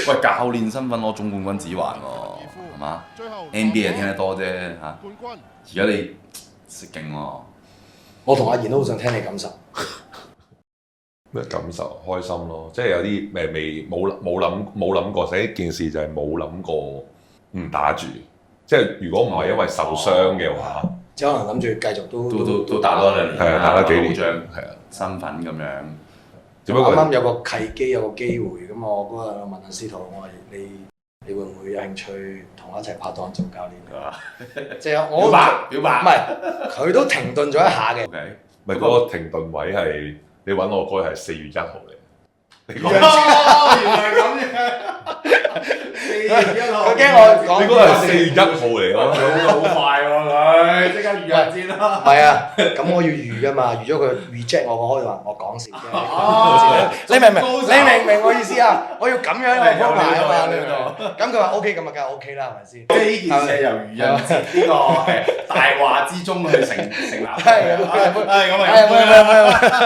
喂，教練身份攞總冠軍指環喎，係嘛？NBA 聽得多啫嚇，而家你識勁喎。我同阿賢都好想聽你感受。咩感受？開心咯，即係有啲冇諗過，呢件事就係冇諗過唔打住。即係如果唔係因為受傷嘅話，即係可能諗住繼續都打多兩年，係啊，打多幾年，保障係啊，身份咁樣。只不過啱啱有個契機，有個機會，咁我嗰日問阿司徒，我話你會唔會有興趣同我一齊拍檔做教練㗎？即係我表白唔係，佢都停頓咗一下嘅。 OK，唔係嗰個停頓位係你揾我嗰日係4月1號嚟。原來咁樣。4月1號，佢驚我講你嗰個係4月1號嚟咯，好快喎佢，即刻預約先啦。唔係啊，咁我要預㗎嘛，預咗佢 reject 我，我可以話我講笑啫。你明唔明？你明唔明我意思啊？我要咁樣嘅鋪排啊嘛，你明唔明？咁佢話 OK，咁啊梗係 OK 啦，係咪先？即係呢件事係由愚人節呢個大話之中去成立。係咁咁啊。